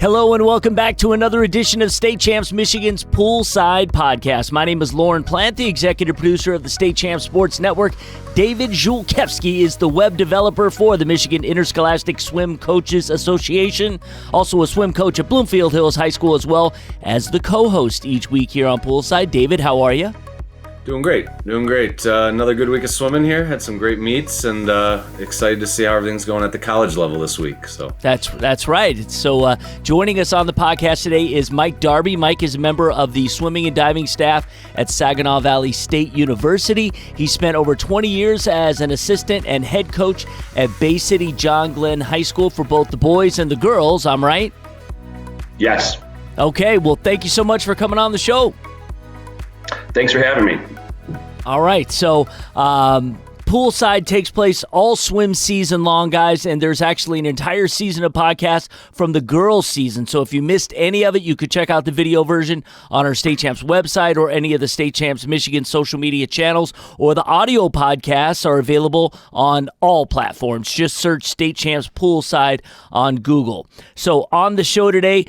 Hello and welcome back to another edition of State Champs Michigan's Poolside Podcast. My name is Lorne, the executive producer of the State Champs Sports Network. David Zulkiewski is the web developer for the Michigan Interscholastic Swim Coaches Association, also a swim coach at Bloomfield Hills High School, as well as the co-host each week here on Poolside. David, how are you? Doing great. Another good week of swimming here. Had some great meets and excited to see how everything's going at the college level this week. So That's right. So joining us on the podcast today is Mike Darbee. Mike is a member of the swimming and diving staff at Saginaw Valley State University. He spent over 20 years as an assistant and head coach at Bay City John Glenn High School for both the boys and the girls. I'm right? Yes. Okay. Well, thank you so much for coming on the show. Thanks for having me. All right, so Poolside takes place all swim season long, guys, and there's actually an entire season of podcasts from the girls' season. So if you missed any of it, you could check out the video version on our State Champs website or any of the State Champs Michigan social media channels, or the audio podcasts are available on all platforms. Just search State Champs Poolside on Google. So on the show today,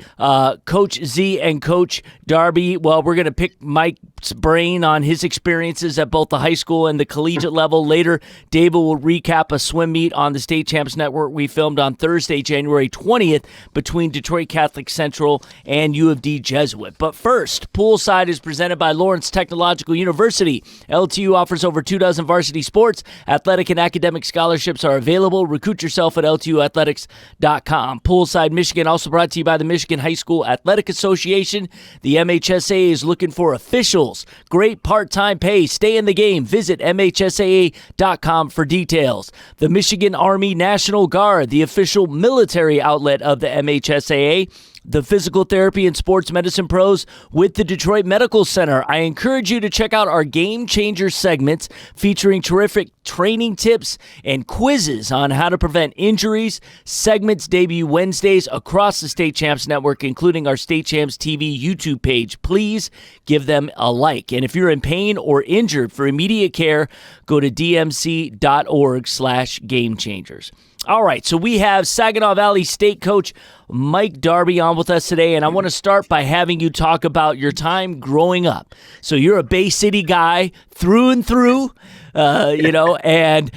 Coach Z and Coach Darby, well, we're going to pick Mike's brain on his experiences at both the high school and the collegiate level. Later, David will recap a swim meet on the State Champs Network we filmed on Thursday, January 20th, between Detroit Catholic Central and U of D Jesuit. But first, Poolside is presented by Lawrence Technological University. LTU offers over 24 varsity sports. Athletic and academic scholarships are available. Recruit yourself at LTUathletics.com. Poolside, Michigan, also brought to you by the Michigan High School Athletic Association. The MHSAA is looking for officials. Great part-time pay. Stay in the game. Visit MHSAA.com for details. The Michigan Army National Guard, the official military outlet of the MHSAA. The physical therapy and sports medicine pros with the Detroit Medical Center. I encourage you to check out our Game Changer segments featuring terrific training tips and quizzes on how to prevent injuries. Segments debut Wednesdays across the State Champs Network, including our State Champs TV YouTube page. Please give them a like. And if you're in pain or injured, for immediate care, go to dmc.org/gamechangers. All right, so we have Saginaw Valley State coach Mike Darbee on with us today, and I want to start by having you talk about your time growing up. So you're a Bay City guy through and through, and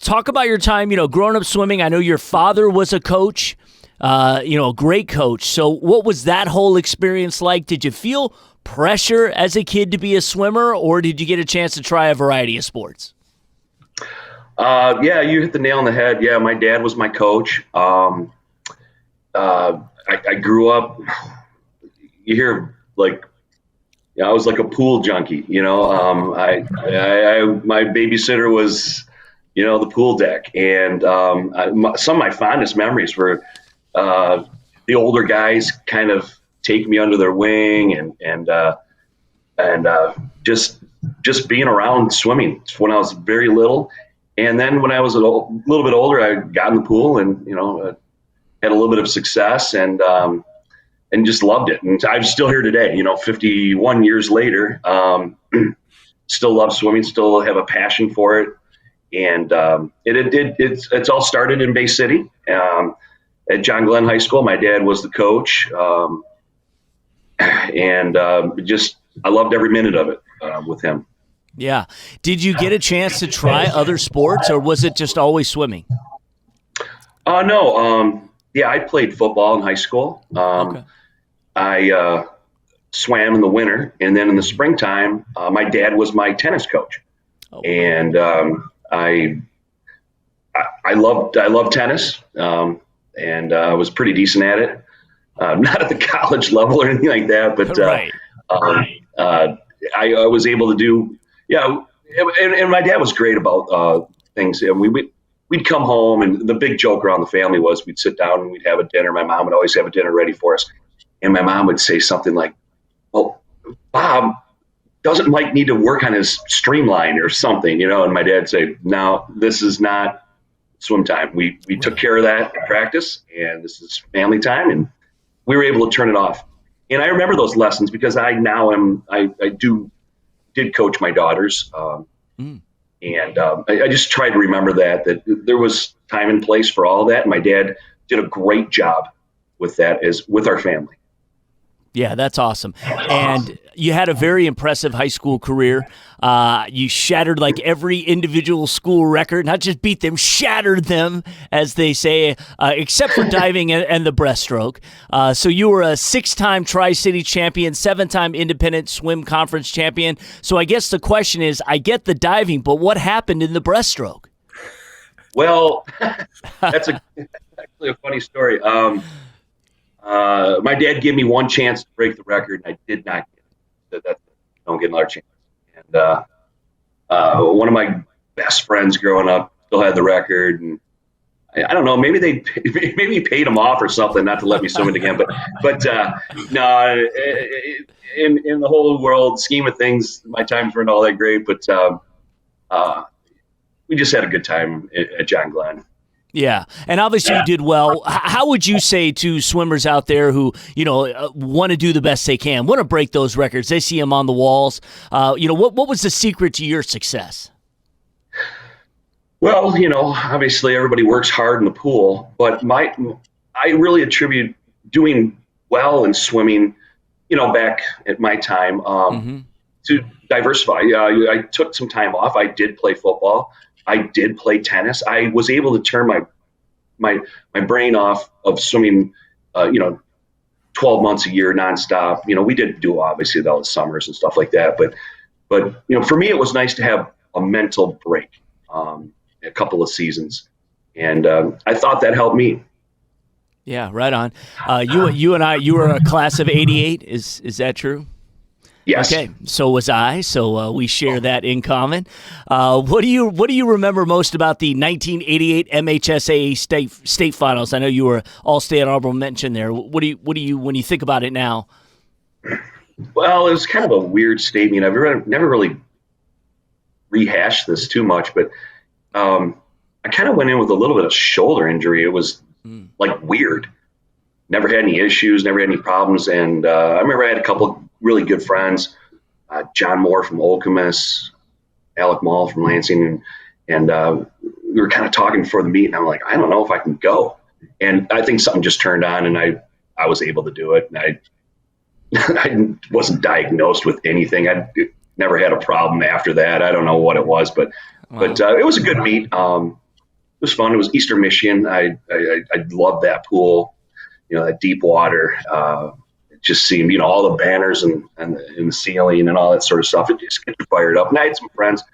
talk about your time, growing up swimming. I know your father was a coach, a great coach. So what was that whole experience like? Did you feel pressure as a kid to be a swimmer, or did you get a chance to try a variety of sports? Yeah, you hit the nail on the head. Yeah, my dad was my coach. I grew up, you hear I was like a pool junkie, my babysitter was, the pool deck. And some of my fondest memories were the older guys kind of take me under their wing and just being around swimming when I was very little. And then when I was a little bit older, I got in the pool and, had a little bit of success and just loved it. And I'm still here today, 51 years later, still love swimming, still have a passion for it. And it's all started in Bay City at John Glenn High School. My dad was the coach. I loved every minute of it with him. Yeah. Did you get a chance to try other sports, or was it just always swimming? No. I played football in high school. Okay. I swam in the winter, and then in the springtime, my dad was my tennis coach. Oh. And I loved tennis, and I was pretty decent at it. Not at the college level or anything like that, but right. I was able to do. Yeah, and my dad was great about things. And we'd come home, and the big joke around the family was we'd sit down and we'd have a dinner. My mom would always have a dinner ready for us. And my mom would say something like, well, Bob, doesn't Mike need to work on his streamline or something, And my dad would say, no, this is not swim time. We took care of that in practice, and this is family time. And we were able to turn it off. And I remember those lessons because I did coach my daughters. And I just tried to remember that there was time and place for all of that. And my dad did a great job with that is with our family. Yeah, that's awesome. And you had a very impressive high school career. You shattered like every individual school record, not just beat them, shattered them, as they say, except for diving and the breaststroke. So you were a 6-time Tri-City champion, 7-time independent swim conference champion. So I guess the question is, I get the diving, but what happened in the breaststroke? Well, that's actually a funny story. My dad gave me one chance to break the record, and I did not get it. Don't get another chance. And one of my best friends growing up still had the record, and I don't know, maybe he paid him off or something not to let me swim it again. But no, in the whole world scheme of things, my times weren't all that great. But we just had a good time at John Glenn. Yeah, and obviously you did well. How would you say to swimmers out there who, want to do the best they can, want to break those records? They see them on the walls. What was the secret to your success? Well, obviously everybody works hard in the pool, but I really attribute doing well in swimming, back at my time, to diversify. I took some time off. I did play football. I did play tennis. I was able to turn my brain off of swimming, 12 months a year nonstop. We did do obviously all the summers and stuff like that, but for me it was nice to have a mental break, a couple of seasons, and I thought that helped me. Yeah, right on. You were a class of '88. Is that true? Yes. Okay, so was I. So we share that in common. What do you remember most about the 1988 MHSAA state finals? I know you were All-State honorable mention there. What do you when you think about it now? Well, it was kind of a weird statement. I've never really rehashed this too much, but I kind of went in with a little bit of shoulder injury. It was like weird. Never had any issues, never had any problems, and I remember I had a couple really good friends, John Moore from Okemos, Alec Mall from Lansing, and we were kind of talking before the meet, and I'm like, I don't know if I can go. And I think something just turned on, and I was able to do it. And I wasn't diagnosed with anything. I never had a problem after that. I don't know what it was, but it was a good meet. It was fun. It was Eastern Michigan. I loved that pool, that deep water. It just seemed, all the banners and the ceiling and all that sort of stuff. It just gets you fired up. And I had some friends,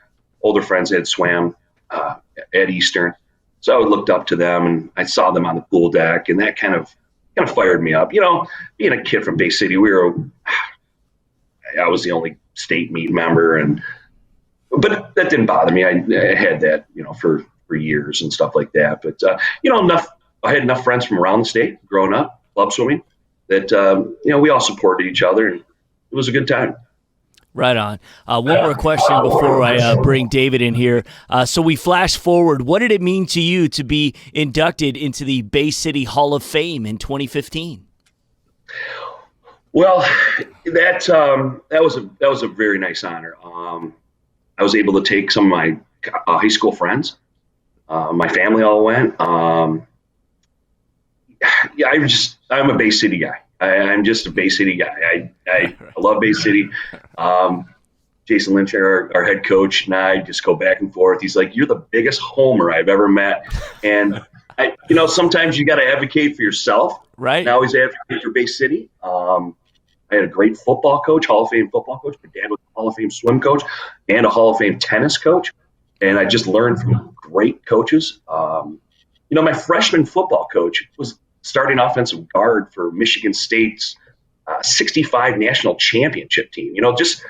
older friends that had swam at Eastern. So I looked up to them, and I saw them on the pool deck, and that kind of fired me up. Being a kid from Bay City, I was the only state meet member, but that didn't bother me. I had that, for years and stuff like that. But I had enough friends from around the state growing up, club swimming, that we all supported each other, and it was a good time. Right on. One more question before I bring David in here. So we flash forward. What did it mean to you to be inducted into the Bay City Hall of Fame in 2015? Well, that was a very nice honor. I was able to take some of my high school friends. My family all went. I'm a Bay City guy. I'm just a Bay City guy. I love Bay City. Jason Lynch, our head coach, and I just go back and forth. He's like, "You're the biggest homer I've ever met." And sometimes you got to advocate for yourself. Right. And I always advocate for Bay City. I had a great football coach, Hall of Fame football coach. My dad was a Hall of Fame swim coach and a Hall of Fame tennis coach. And I just learned from great coaches. My freshman football coach was starting offensive guard for Michigan State's 65 national championship team. Just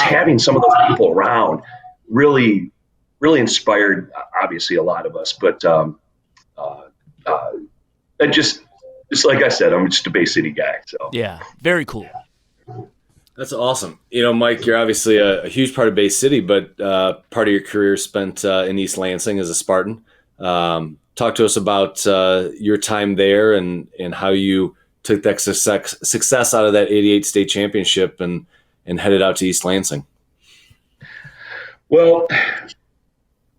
having some of those people around really, really inspired, obviously, a lot of us. But just like I said, I'm just a Bay City guy. So yeah, very cool. That's awesome. Mike, you're obviously a huge part of Bay City, but part of your career spent in East Lansing as a Spartan. Talk to us about your time there and how you took that success out of that 88 state championship and headed out to East Lansing. Well,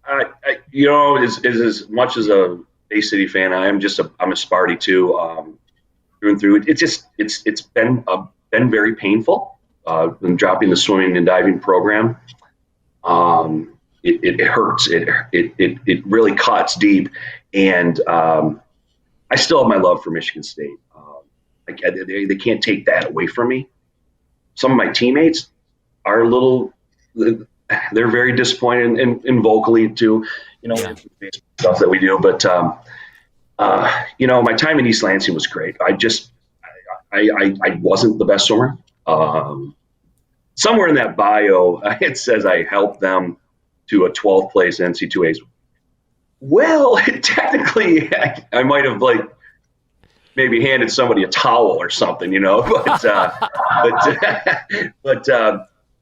as much as a Bay City fan, I'm a Sparty too. through and through. It's been very painful. In dropping the swimming and diving program, it hurts. It really cuts deep, and I still have my love for Michigan State. They can't take that away from me. Some of my teammates are they're very disappointed, and vocally too, stuff that we do. But my time in East Lansing was great. I wasn't the best swimmer. Somewhere in that bio, it says I helped them to a 12th place NC2As. Well, technically, I might have maybe handed somebody a towel or something, but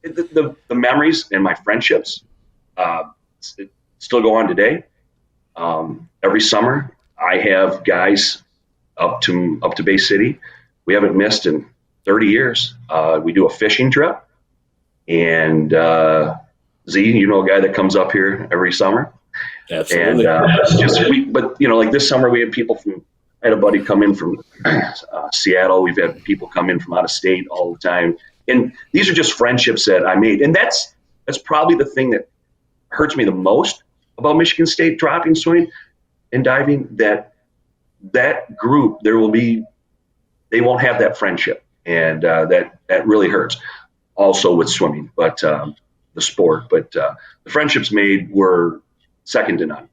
the memories and my friendships still go on today. Every summer, I have guys up to Bay City. We haven't missed in 30 years. We do a fishing trip, and Z, a guy that comes up here every summer. Absolutely. And like this summer, we had people I had a buddy come in from Seattle. We've had people come in from out of state all the time. And these are just friendships that I made. And that's probably the thing that hurts me the most about Michigan State dropping swimming and diving, that group, they won't have that friendship. And that really hurts. Also with swimming, but the sport. But the friendships made were second to none.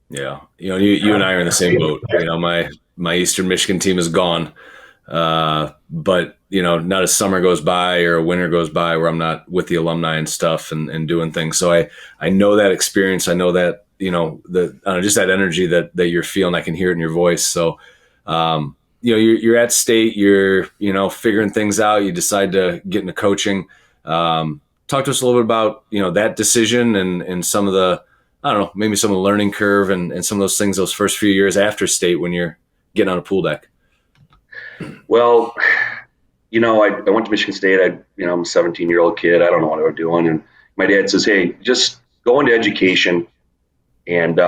Yeah. You and I are in the same boat. My Eastern Michigan team is gone. But not a summer goes by or a winter goes by where I'm not with the alumni and stuff and doing things. So I know that experience. I know that, just that energy that you're feeling. I can hear it in your voice. So, you're at state, you're, figuring things out. You decide to get into coaching. Talk to us a little bit about, that decision and some of the, I don't know, maybe some of the learning curve and some of those things, those first few years after state when you're getting on a pool deck. Well, I went to Michigan State. I'm a 17-year-old kid. I don't know what I was doing. And my dad says, hey, just go into education and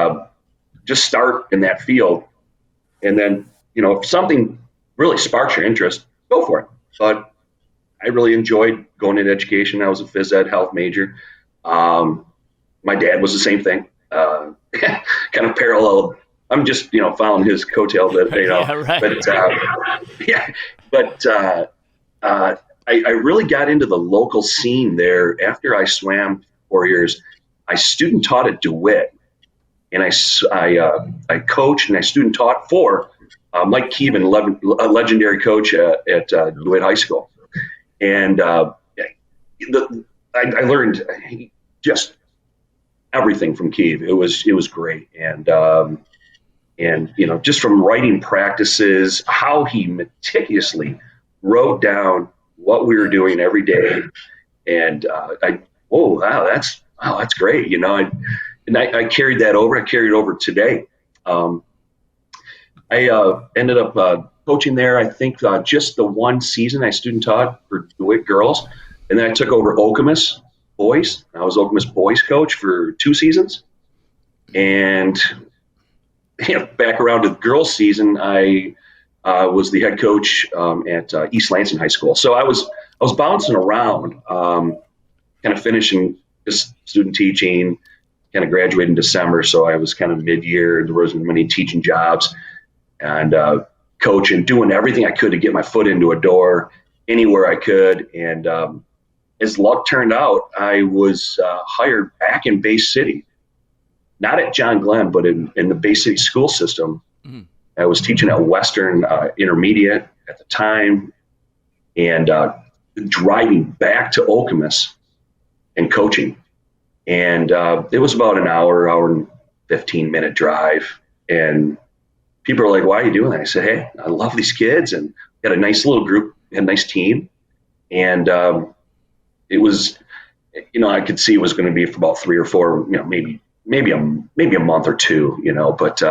just start in that field. And then, if something really sparks your interest, go for it. But I really enjoyed going into education. I was a phys ed health major. My dad was the same thing, kind of parallel. I'm just, following his coattail, Yeah, right. But I really got into the local scene there after I swam 4 years. I student taught at DeWitt, and I coached and I student taught for Mike Keevan, a legendary coach at DeWitt High School. And I learned just everything from Keev. It was great. And just from writing practices, how he meticulously wrote down what we were doing every day. And that's great. I carried that over. I carried it over today. I ended up coaching there, I think, just the one season I student taught for DeWitt girls. And then I took over Okemos boys. I was Okemos boys coach for 2 seasons. And back around to the girls season, I was the head coach at East Lansing High School. So I was bouncing around, kind of finishing just student teaching, kind of graduated in December. So I was kind of mid-year. There wasn't many teaching jobs. And coaching, doing everything I could to get my foot into a door anywhere I could. And as luck turned out, I was hired back in Bay City, not at John Glenn, but in the Bay City school system. Mm-hmm. I was teaching at Western Intermediate at the time, and driving back to Okemos and coaching. And it was about an hour and 15-minute drive. And people are like, why are you doing that? I said, hey, I love these kids, and got a nice little group, had a nice team. And it was, I could see it was going to be for about 3 or 4, maybe a month or 2, but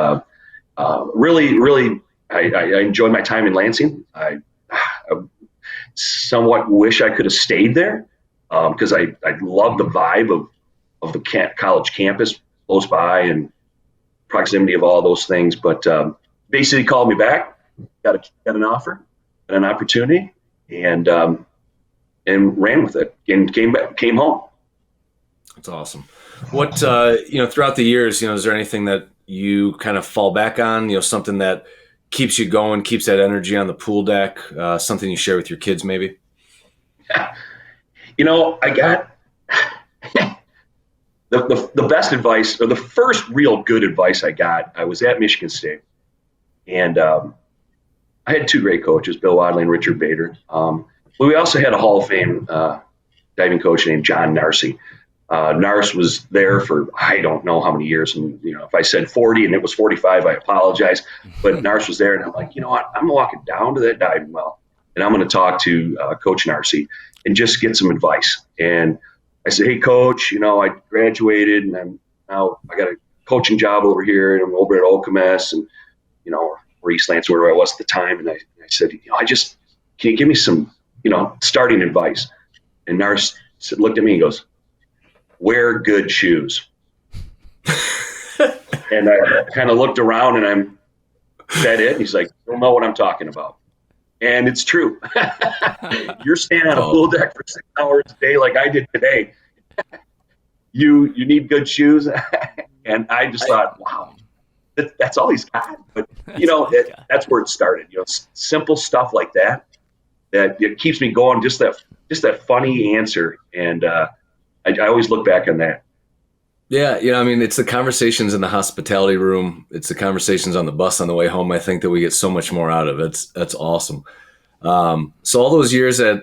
really, I enjoyed my time in Lansing. I somewhat wish I could have stayed there because I love the vibe of the college campus close by and proximity of all those things. But Bay City called me back, got an offer, got an opportunity, and ran with it and came home. That's awesome. What, throughout the years, is there anything that you kind of fall back on, something that keeps you going, keeps that energy on the pool deck, something you share with your kids maybe? I got the best advice, or the first real good advice I got. I was at Michigan State, and I had two great coaches, Bill Wadley and Richard Bader. But we also had a Hall of Fame diving coach named John Narcy. Nars was there for I don't know how many years, and if I said 40 and it was 45, I apologize. But Nars was there, and I'm like, what? I'm walking down to that diving well, and I'm going to talk to Coach Narcy and just get some advice. And I said, hey, Coach, I graduated, and I got a coaching job over here, and I'm over at Okemos, and or East Lansing, where I was at the time. And I said, can you give me some starting advice? And Nars looked at me and goes, wear good shoes. And I kind of looked around, and I'm, is that it? And he's like, I don't know what I'm talking about. And it's true. You're standing on a pool deck for 6 hours a day like I did today. You need good shoes. And I just thought, wow, that's all he's got. But, that's where it started. Simple stuff like that it keeps me going, just that funny answer. And I always look back on that. Yeah, it's the conversations in the hospitality room. It's the conversations on the bus on the way home. I think that we get so much more out of it. That's awesome. So all those years at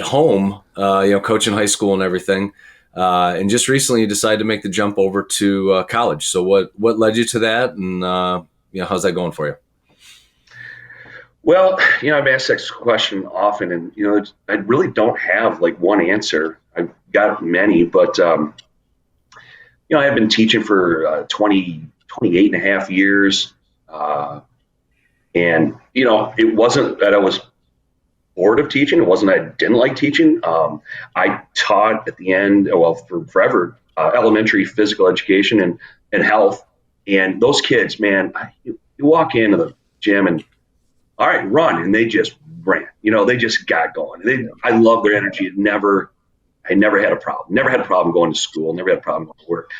home, coaching high school and everything, and just recently you decided to make the jump over to college. So what led you to that, and how's that going for you? Well, I've asked this question often, and I really don't have like one answer. I've got many, but I have been teaching for 28 and a half years. And, it wasn't that I was bored of teaching. It wasn't that I didn't like teaching. I taught at the end, for forever, elementary physical education and health. And those kids, man, you walk into the gym and, all right, run. And they just ran. They just got going. I love their energy. I never had a problem. Never had a problem going to school. Never had a problem going to work.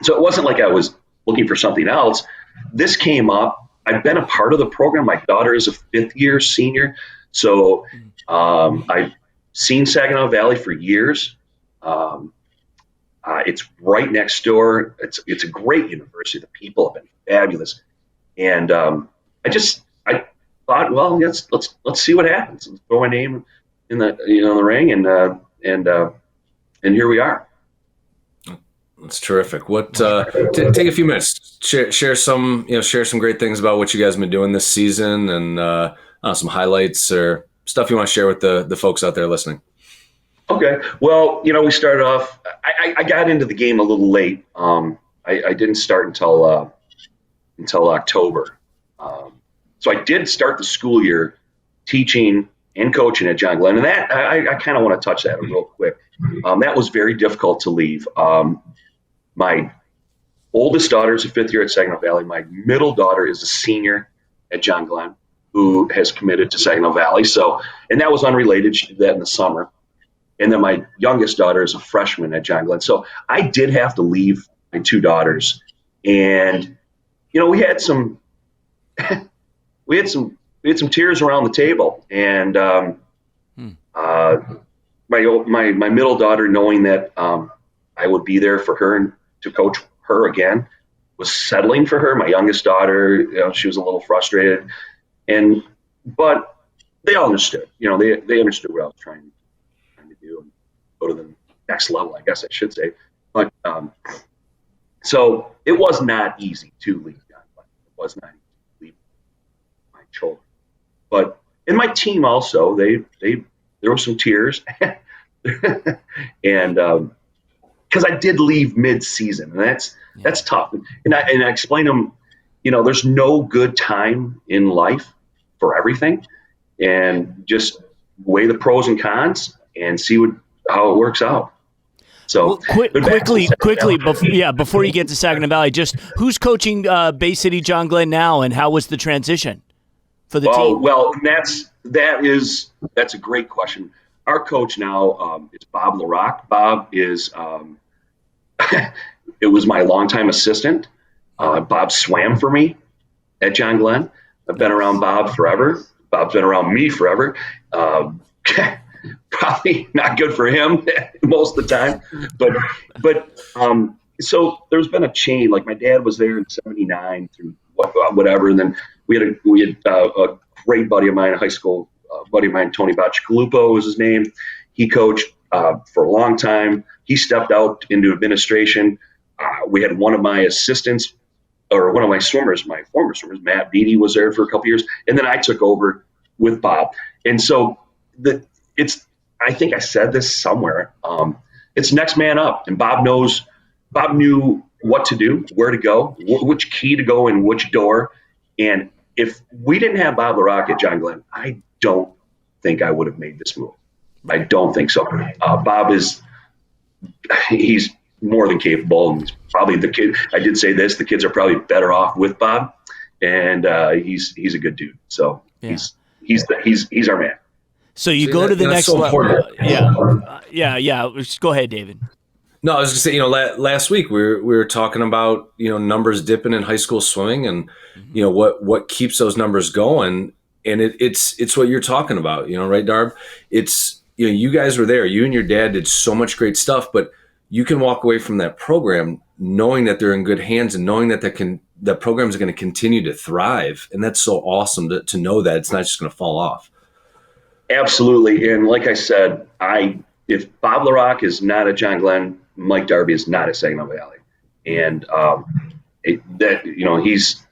So it wasn't like I was looking for something else. This came up. I've been a part of the program. My daughter is a 5th-year senior. So I've seen Saginaw Valley for years. It's right next door. It's a great university. The people have been fabulous. And I thought, well, let's see what happens. Let's throw my name in the ring, and here we are. That's terrific. What take a few minutes, share some great things about what you guys have been doing this season, and some highlights or stuff you want to share with the folks out there listening. Okay. Well, we started off. I got into the game a little late. I didn't start until October. So I did start the school year teaching and coaching at John Glenn, and that I kind of want to touch that real quick. That was very difficult to leave. My oldest daughter is a 5th year at Saginaw Valley. My middle daughter is a senior at John Glenn, who has committed to Saginaw Valley. So, and that was unrelated. She did that in the summer. And then my youngest daughter is a freshman at John Glenn. So I did have to leave my two daughters, and we had some tears around the table, and my middle daughter, knowing that I would be there for her and to coach her again, was settling for her. My youngest daughter, she was a little frustrated, but they all understood. They understood what I was trying to do and go to the next level, I guess I should say. But so it was not easy to leave John Glenn. It was not easy to leave my children. But in my team also, there were some tears, and because I did leave mid-season, and that's tough. And I explained to them, there's no good time in life for everything, and just weigh the pros and cons and see how it works out. So quickly, before you get to Saginaw Valley, just who's coaching Bay City John Glenn now, and how was the transition for the team? Well, that's a great question. Our coach now is Bob LaRock. Bob is it was my longtime assistant. Bob swam for me at John Glenn. I've been around Bob forever. Bob's been around me forever. Probably not good for him most of the time, but so there's been a chain. Like my dad was there in '79 through whatever, and then we had a great buddy of mine, a high school buddy of mine, Tony Bacigalupo was his name. He coached for a long time. He stepped out into administration. We had one of my assistants, or one of my swimmers, my former swimmers, Matt Beattie, was there for a couple years, and then I took over with Bob. And so I think I said this somewhere. It's next man up, and Bob knew what to do, where to go, which key to go in which door. And if we didn't have Bob LaRock at John Glenn, I don't think I would have made this move. I don't think so. Bob he's more than capable, and he's probably the kid. I did say this: the kids are probably better off with Bob, and he's a good dude. So he's our man. So you go to the next level. Yeah. Go ahead, David. No, I was going to say, last week we were talking about, numbers dipping in high school swimming, and what keeps those numbers going, and it's what you're talking about, right, Darb? It's you guys were there. You and your dad did so much great stuff, but you can walk away from that program knowing that they're in good hands and knowing that that program is going to continue to thrive, and that's so awesome to know that it's not just going to fall off. Absolutely, and like I said, if Bob LaRock is not at John Glenn, Mike Darbee is not at Saginaw Valley, and he's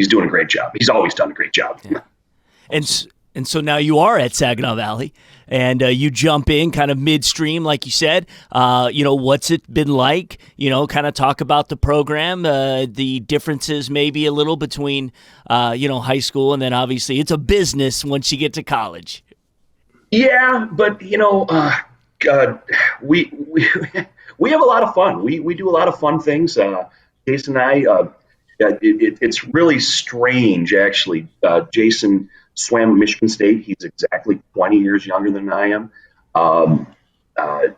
doing a great job. He's always done a great job. Yeah. And so now you are at Saginaw Valley, and you jump in kind of midstream, like you said. What's it been like? Kind of talk about the program, the differences maybe a little between, high school, and then obviously it's a business once you get to college. Yeah, but we have a lot of fun. We do a lot of fun things. Jason and I, it's really strange actually. Jason swam at Michigan State. He's exactly 20 years younger than I am.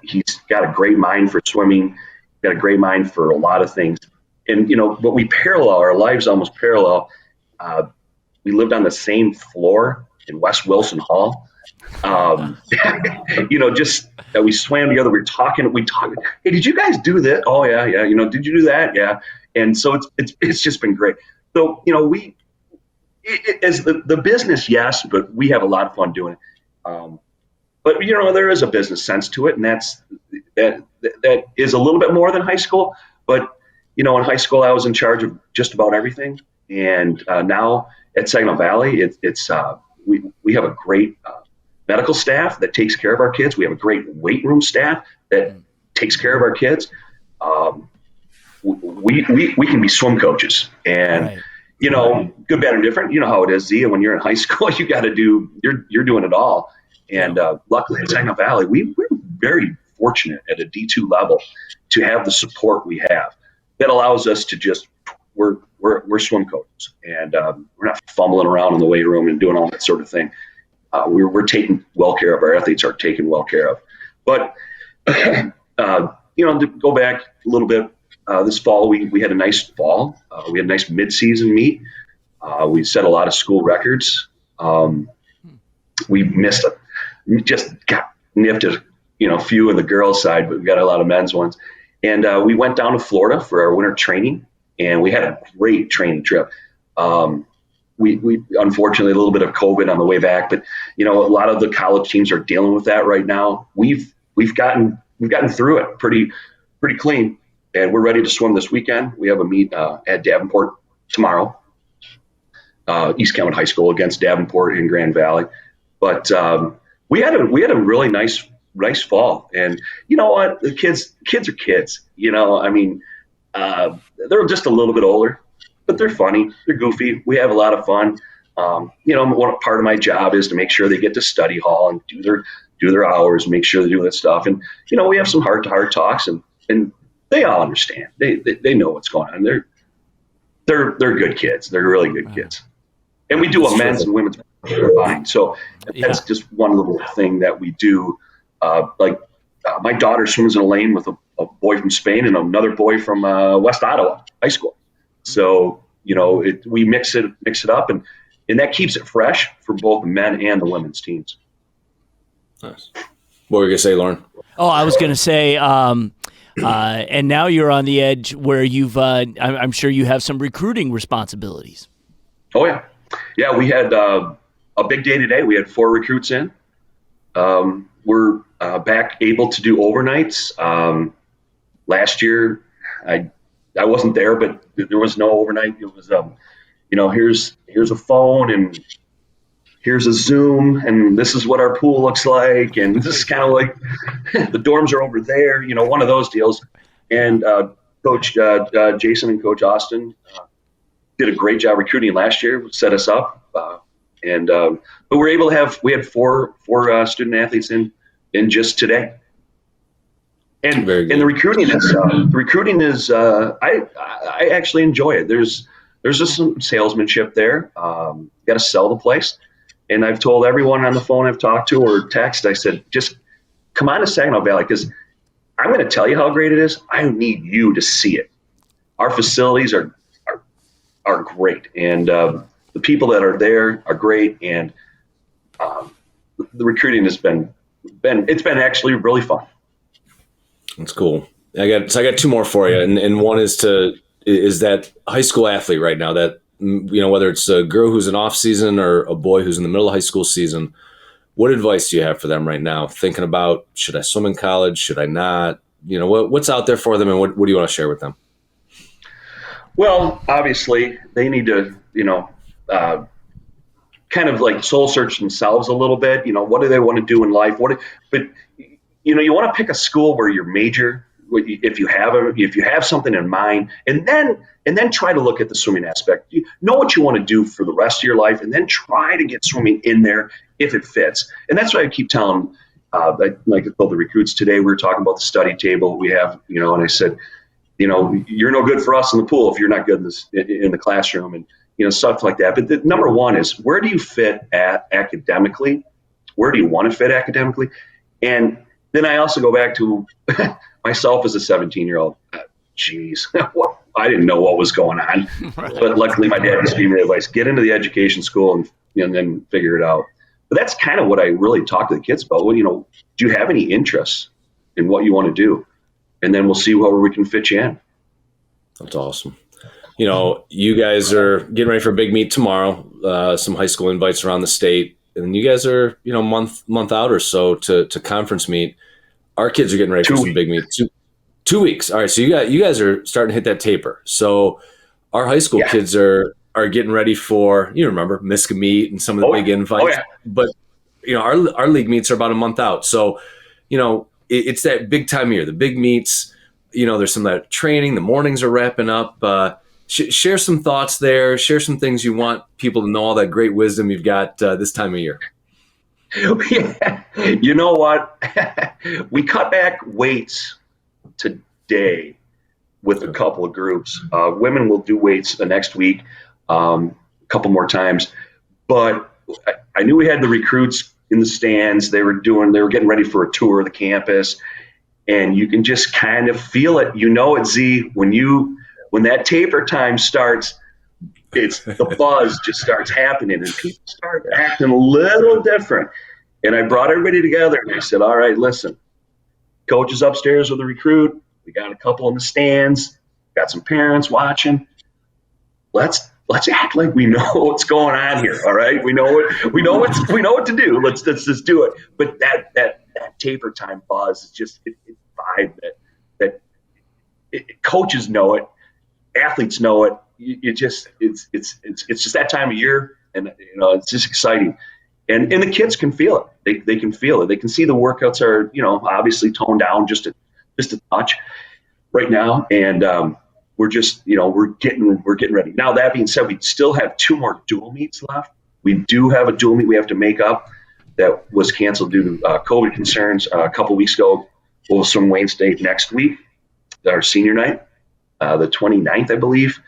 He's got a great mind for swimming. Got a great mind for a lot of things. And but we parallel, our lives almost parallel. We lived on the same floor in West Wilson Hall. Just that we swam together. We talked. Hey, did you guys do this? Oh yeah. Did you do that? Yeah. And so it's just been great. So as the business, yes, but we have a lot of fun doing it. But there is a business sense to it, and that is a little bit more than high school. But in high school, I was in charge of just about everything, and now at Saginaw Valley, we have a great medical staff that takes care of our kids. We have a great weight room staff that takes care of our kids. We can be swim coaches, and right. Good, bad, or different. You know how it is, Zia. When you're in high school, you got to you're doing it all. And luckily at Saginaw Valley, we're very fortunate at a D2 level to have the support we have that allows us to just we're swim coaches, and we're not fumbling around in the weight room and doing all that sort of thing. We're taking well care of our athletes, are taken well care of. But to go back a little bit, this fall we had a nice fall. We had a nice mid-season meet. We set a lot of school records. We just got nipped a few on the girls' side, but we got a lot of men's ones. And we went down to Florida for our winter training, and we had a great training trip. We unfortunately a little bit of COVID on the way back, but a lot of the college teams are dealing with that right now. We've gotten through it pretty clean, and we're ready to swim this weekend. We have a meet at Davenport tomorrow, East Cameron High School against Davenport in Grand Valley. But we had a really nice fall, and you know what? The kids are kids. They're just a little bit older, but they're funny. They're goofy. We have a lot of fun. One part of my job is to make sure they get to study hall and do do their hours, make sure they do that stuff. And, we have some heart-to-heart talks, and they all understand. They know what's going on. They're good kids. They're really good kids. And we do a men's and women's combined. So that's just one little thing that we do. My daughter swims in a lane with a boy from Spain and another boy from West Ottawa High School. So, we mix it up, and that keeps it fresh for both the men and the women's teams. Nice. What were you going to say, Lorne? Oh, I was going to say, and now you're on the edge where I'm sure you have some recruiting responsibilities. Oh, yeah. Yeah, we had a big day today. We had 4 recruits in. We're back able to do overnights. Last year, I wasn't there, but there was no overnight. It was, here's a phone and here's a Zoom, and this is what our pool looks like, and this is kind of like the dorms are over there, one of those deals. And Coach Jason and Coach Austin did a great job recruiting last year, set us up, but we're able to we had four student athletes in just today. And the recruiting is I actually enjoy it. There's just some salesmanship there. Got to sell the place. And I've told everyone on the phone I've talked to or text, I said, just come on to Saginaw Valley, because I'm going to tell you how great it is. I need you to see it. Our facilities are great, and the people that are there are great, and the recruiting has been actually really fun. That's cool. I got 2 more for you, and one is that high school athlete right now that, whether it's a girl who's in off season or a boy who's in the middle of high school season, what advice do you have for them right now? Thinking about, should I swim in college? Should I not? What's out there for them, and what do you want to share with them? Well, obviously they need to, kind of like soul search themselves a little bit. What do they want to do in life? But you want to pick a school where your major, if you have something in mind, and then try to look at the swimming aspect. You know what you want to do for the rest of your life, and then try to get swimming in there if it fits. And that's why I keep telling them, like I told the recruits today, we were talking about the study table we have, and I said, you're no good for us in the pool if you're not good in the classroom, and stuff like that. But the number one is, where do you fit academically? Where do you want to fit academically? And then I also go back to myself as a 17-year-old. Geez, I didn't know what was going on. But luckily my dad just gave me the advice, get into the education school and then figure it out. But that's kind of what I really talk to the kids about. Well, do you have any interests in what you want to do? And then we'll see where we can fit you in. That's awesome. You guys are getting ready for a big meet tomorrow. Some high school invites around the state, and you guys are, month out or so to conference meet. Our kids are getting ready for some big meets. 2 weeks. All right. So you guys are starting to hit that taper. So our high school kids are getting ready for, remember Miska meet and some of the big invites. Oh, yeah. But our league meets are about a month out. So it's that big time of year, the big meets. There's some of that training. The mornings are wrapping up. Share some thoughts there. Share some things you want people to know, all that great wisdom you've got this time of year. Yeah. You know what? We cut back weights today with a couple of groups. Women will do weights the next week, a couple more times. But I knew we had the recruits in the stands. They were getting ready for a tour of the campus, and you can just kind of feel it. It, Z, when that taper time starts, it's the buzz just starts happening, and people start acting a little different. And I brought everybody together, and I said, all right, listen, coach is upstairs with a recruit. We got a couple in the stands, got some parents watching. Let's act like we know what's going on here. All right. We know what to do. Let's just do it. But that taper time buzz is just it vibe that coaches know it, athletes know it. It's just that time of year, and it's just exciting. And the kids can feel it. They can feel it. They can see the workouts are, obviously toned down just a touch right now. And we're just, we're getting ready. Now, that being said, we still have 2 more dual meets left. We do have a dual meet we have to make up. that was canceled due to COVID concerns a couple weeks ago. We'll swim Wayne State next week, our senior night, the 29th, I believe.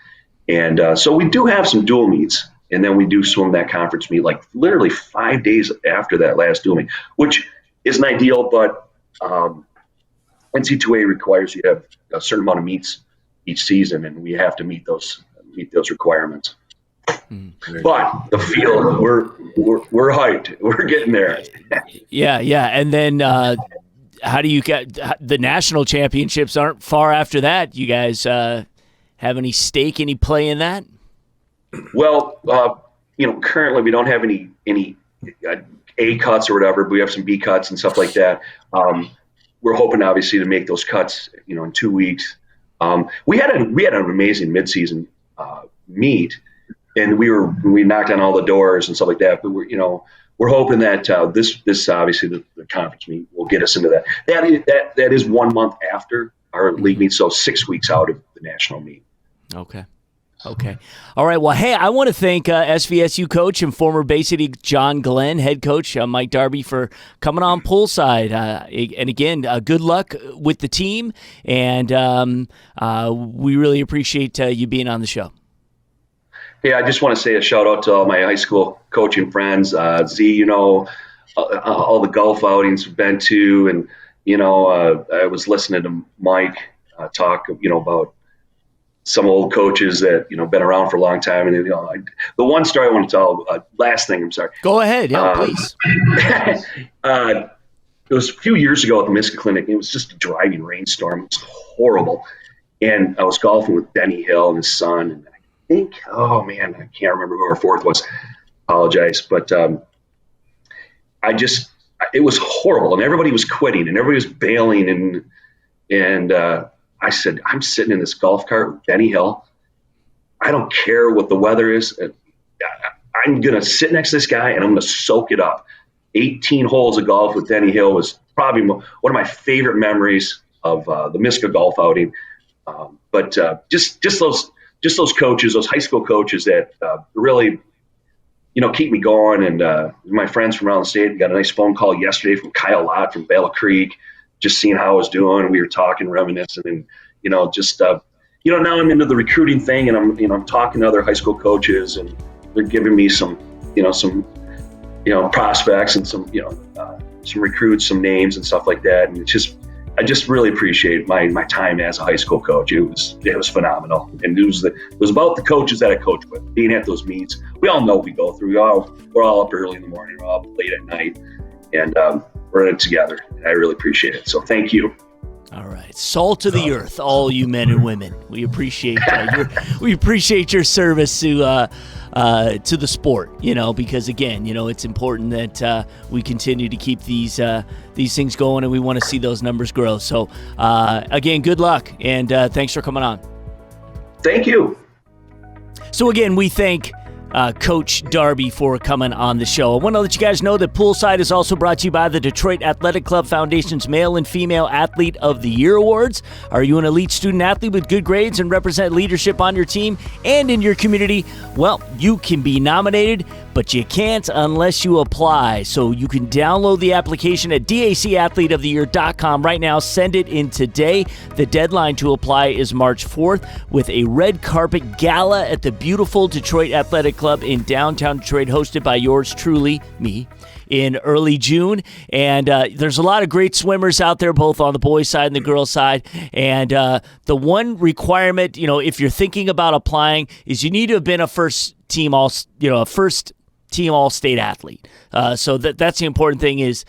And so we do have some dual meets. And then we do swim that conference meet like literally 5 days after that last dual meet, which isn't ideal, but NC2A requires you have a certain amount of meets each season, and we have to meet those requirements. But the field, we're hyped. We're getting there. Yeah. And then how do you get the national championships? Aren't far after that. You guys have any stake, any play in that? Well, currently we don't have any A cuts or whatever, but we have some B cuts and stuff like that. We're hoping obviously to make those cuts, in 2 weeks. We had an amazing midseason meet, and we knocked on all the doors and stuff like that. But we're hoping that this obviously the conference meet will get us into that. That is 1 month after our league meet, so 6 weeks out of the national meet. Okay. All right. Well, hey, I want to thank SVSU coach and former Bay City John Glenn head coach Mike Darbee for coming on Poolside. And again, good luck with the team, and we really appreciate you being on the show. Hey, I just want to say a shout out to all my high school coaching friends. Z, all the golf outings we've been to, and I was listening to Mike talk, about some old coaches that been around for a long time, and the one story I want to tell. Last thing, I'm sorry. Go ahead, yeah, please. It was a few years ago at the Miska Clinic. It was just a driving rainstorm. It was horrible, and I was golfing with Denny Hill and his son, and I think, I can't remember who our fourth was. Apologize, but it was horrible, and everybody was quitting, and everybody was bailing, and I said, I'm sitting in this golf cart with Denny Hill. I don't care what the weather is. I'm going to sit next to this guy, and I'm going to soak it up. 18 holes of golf with Denny Hill was probably one of my favorite memories of the Miska golf outing. But just those coaches, those high school coaches that really, keep me going. And my friends from around the state got a nice phone call yesterday from Kyle Lott from Battle Creek, just seeing how I was doing. We were talking, reminiscing, and now I'm into the recruiting thing, and I'm talking to other high school coaches, and they're giving me some prospects and some recruits, some names and stuff like that. And I just really appreciate my time as a high school coach. It was phenomenal, and it was about the coaches that I coach with, being at those meets. We all know what we go through. We're all up early in the morning, we're all up late at night, and we're in it together. And I really appreciate it. So thank you. All right, salt of the earth, all you men and women. We appreciate your service to the sport. Because again, it's important that we continue to keep these things going, and we want to see those numbers grow. So again, good luck, and thanks for coming on. Thank you. So again, we thank Coach Darby for coming on the show. I want to let you guys know that Poolside is also brought to you by the Detroit Athletic Club Foundation's Male and Female Athlete of the Year Awards. Are you an elite student athlete with good grades and represent leadership on your team and in your community? Well, you can be nominated, but you can't unless you apply. So you can download the application at dacathleteoftheyear.com right now. Send it in today. The deadline to apply is March 4th with a red carpet gala at the beautiful Detroit Athletic Club in downtown Detroit, hosted by yours truly, me, in early June. And there's a lot of great swimmers out there, both on the boys' side and the girls' side. And the one requirement, if you're thinking about applying, is you need to have been a first team all-state athlete. So that's the important thing is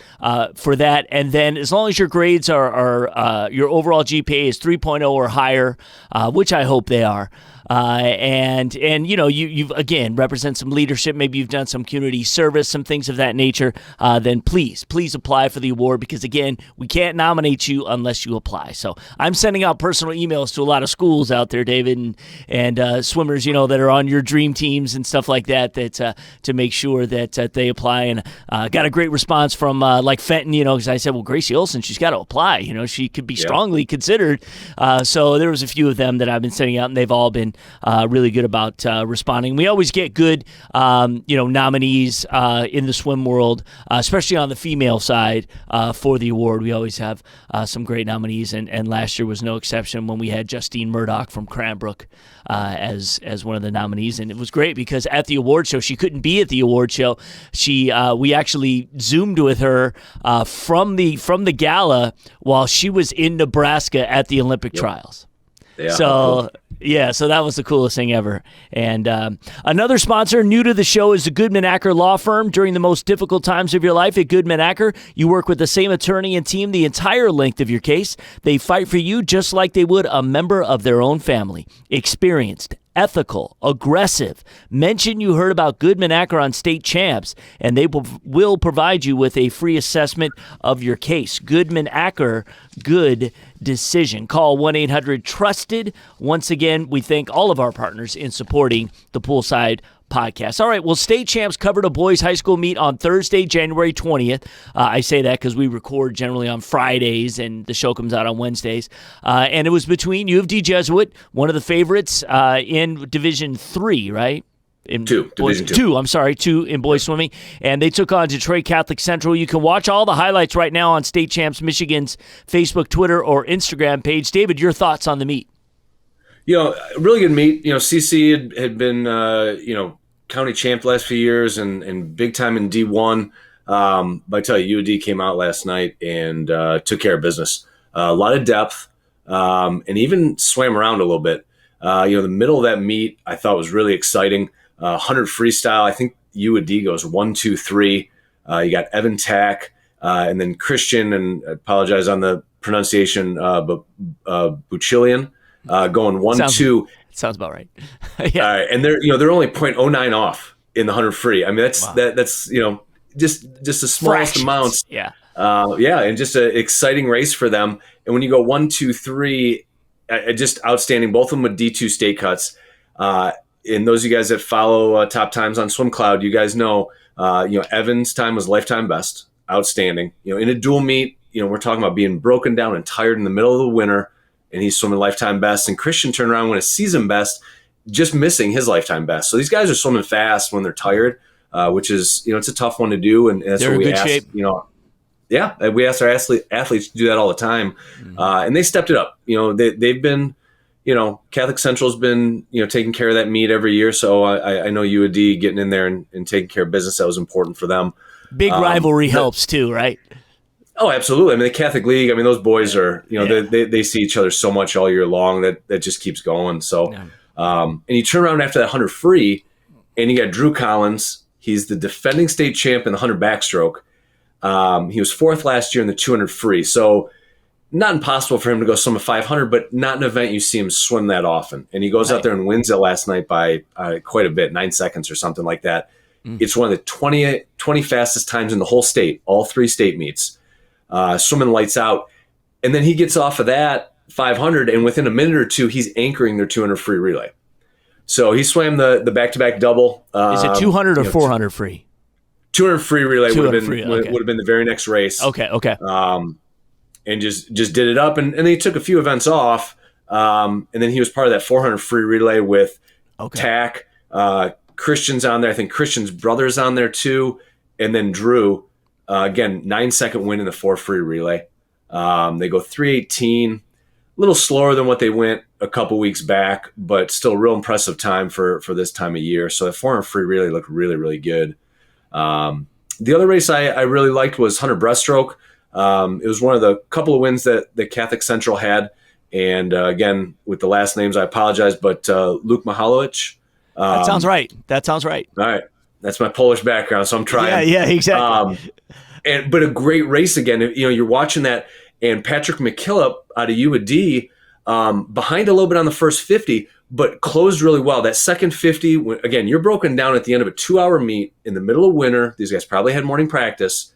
for that. And then as long as your grades are your overall GPA is 3.0 or higher, which I hope they are, and you've again represent some leadership, maybe you've done some community service, some things of that nature, then please apply for the award, because again, we can't nominate you unless you apply. So I'm sending out personal emails to a lot of schools out there, David, and swimmers, that are on your dream teams and stuff like that, to make make sure that they apply. And got a great response from like Fenton, because I said, well, Gracie Olson, she's got to apply. She could be strongly considered. So there was a few of them that I've been sending out, and they've all been really good about responding. We always get good, nominees in the swim world, especially on the female side for the award. We always have some great nominees, and last year was no exception when we had Justine Murdoch from Cranbrook as one of the nominees. And it was great because at the award show, she couldn't be at the award show. We actually Zoomed with her from the gala while she was in Nebraska at the Olympic trials. Yeah, so that was the coolest thing ever. And another sponsor new to the show is the Goodman Acker Law Firm. During the most difficult times of your life at Goodman Acker, you work with the same attorney and team the entire length of your case. They fight for you just like they would a member of their own family. Experienced, ethical, aggressive. Mention you heard about Goodman Acker on State Champs, and they will provide you with a free assessment of your case. Goodman Acker, good decision. Call 1-800-TRUSTED. Once again, we thank all of our partners in supporting the Poolside Podcast. All right, well, State Champs covered a boys high school meet on Thursday, January 20th. I say that because we record generally on Fridays, and the show comes out on Wednesdays. And it was between U of D Jesuit, one of the favorites in Division 3, right? Division 2 in boys swimming, and they took on Detroit Catholic Central. You can watch all the highlights right now on State Champs Michigan's Facebook, Twitter, or Instagram page. David, your thoughts on the meet? Really good meet. CC had been, county champ the last few years and big time in D1. But I tell you, UD came out last night and took care of business. A lot of depth and even swam around a little bit. The middle of that meet I thought was really exciting. 100 freestyle. I think UD goes 1, 2, 3. You got Evan Tack and then Christian, and I apologize on the pronunciation, but Buchilian. Going 1, 2. Sounds about right. Yeah. All right, and they're only 0.09 off in the 100 free. I mean, that's just the smallest amounts. Yeah. And just an exciting race for them. And when you go 1, 2, 3, just outstanding. Both of them with D2 state cuts. And those of you guys that follow Top Times on Swim Cloud, you guys know, Evan's time was lifetime best. Outstanding. In a dual meet, we're talking about being broken down and tired in the middle of the winter, and he's swimming lifetime best. And Christian turned around and won a season best, just missing his lifetime best. So these guys are swimming fast when they're tired, which is, it's a tough one to do. And that's they're what we in good ask, shape. We ask our athletes to do that all the time. And they stepped it up. They've been, Catholic Central's been, taking care of that meet every year. So I know UAD getting in there and taking care of business, that was important for them. Big rivalry helps too, right? Oh, absolutely. I mean, the Catholic League, they boys are, they see each other so much all year long that just keeps going. So, and you turn around after that 100 free and you got Drew Collins. He's the defending state champ in the 100 backstroke. He was 4th last year in the 200 free. So not impossible for him to go swim a 500, but not an event you see him swim that often. And he goes out there and wins it last night by quite a bit, 9 seconds or something like that. It's one of the 20 fastest times in the whole state, all 3 state meets. Swimming lights out. And then he gets off of that 500, and within a minute or two, he's anchoring their 200 free relay. So he swam the back-to-back double. Is it 200 or 400 free? 200 free relay would have been been the very next race. Okay. And just did it up, and then he took a few events off, and then he was part of that 400 free relay with Tack. Christian's on there. I think Christian's brother's on there too, and then Drew. Again, 9-second win in the 4 free relay. They go 3:18, a little slower than what they went a couple weeks back, but still a real impressive time for this time of year. So the 400 free relay looked really, really good. The other race I really liked was 100 breaststroke. It was one of the couple of wins that Catholic Central had. And again, with the last names, I apologize, but Luke Mihalowicz. That sounds right. All right. That's my Polish background, so I'm trying. Yeah, exactly. But a great race again. You're watching that, and Patrick McKillop out of UAD, behind a little bit on the first 50, but closed really well. That second 50, again, you're broken down at the end of a 2-hour meet in the middle of winter. These guys probably had morning practice,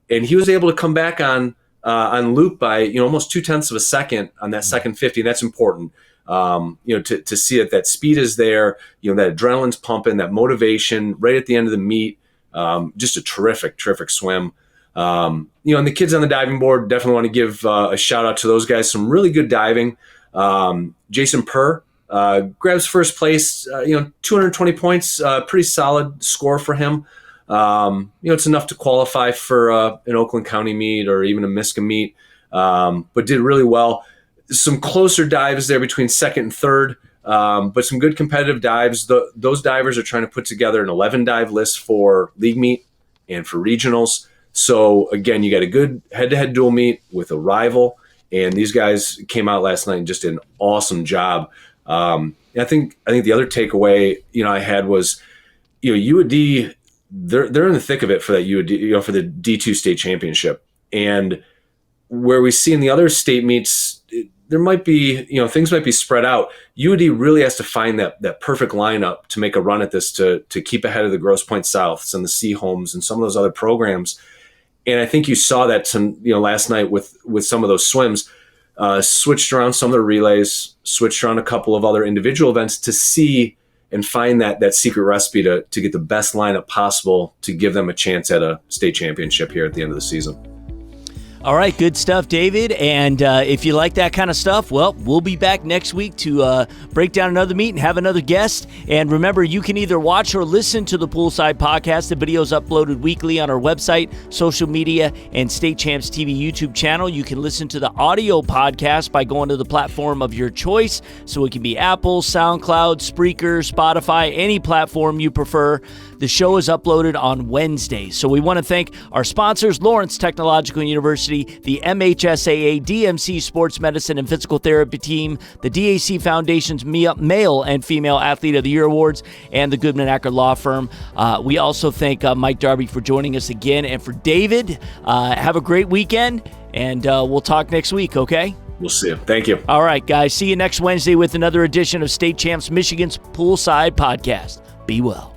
and he was able to come back on Luke by almost 0.2 of a second on that second 50. And that's important. To see that speed is there, that adrenaline's pumping, that motivation right at the end of the meet. Just a terrific swim. And the kids on the diving board, definitely want to give a shout out to those guys. Some really good diving. Jason Purr grabs first place, 220 points, pretty solid score for him. It's enough to qualify for an Oakland County meet or even a Miska meet, but did really well. Some closer dives there between second and third, but some good competitive dives. Those divers are trying to put together an 11 dive list for league meet and for regionals. So again, you got a good head-to-head dual meet with a rival, and these guys came out last night and just did an awesome job. I think the other takeaway I had was UAD, they're in the thick of it for that UAD, for the D2 state championship, and where we see in the other state meets, there might be things might be spread out. UAD really has to find that perfect lineup to make a run at this to keep ahead of the Grosse Pointe Souths and the Seaholms and some of those other programs. And I think you saw that last night with some of those swims. Switched around some of the relays, switched around a couple of other individual events to see and find that secret recipe to get the best lineup possible to give them a chance at a state championship here at the end of the season. All right, good stuff, David. And if you like that kind of stuff, well, we'll be back next week to break down another meet and have another guest. And remember, you can either watch or listen to the Poolside Podcast. The video is uploaded weekly on our website, social media, and State Champs TV YouTube channel. You can listen to the audio podcast by going to the platform of your choice. So it can be Apple, SoundCloud, Spreaker, Spotify, any platform you prefer. The show is uploaded on Wednesdays. So we want to thank our sponsors, Lawrence Technological University, the MHSAA DMC Sports Medicine and Physical Therapy Team, the DAC Foundation's Male and Female Athlete of the Year Awards, and the Goodman Acker Law Firm. We also thank Mike Darbee for joining us again. And for David, have a great weekend, and we'll talk next week, okay? We'll see you. Thank you. All right, guys. See you next Wednesday with another edition of State Champs Michigan's Poolside Podcast. Be well.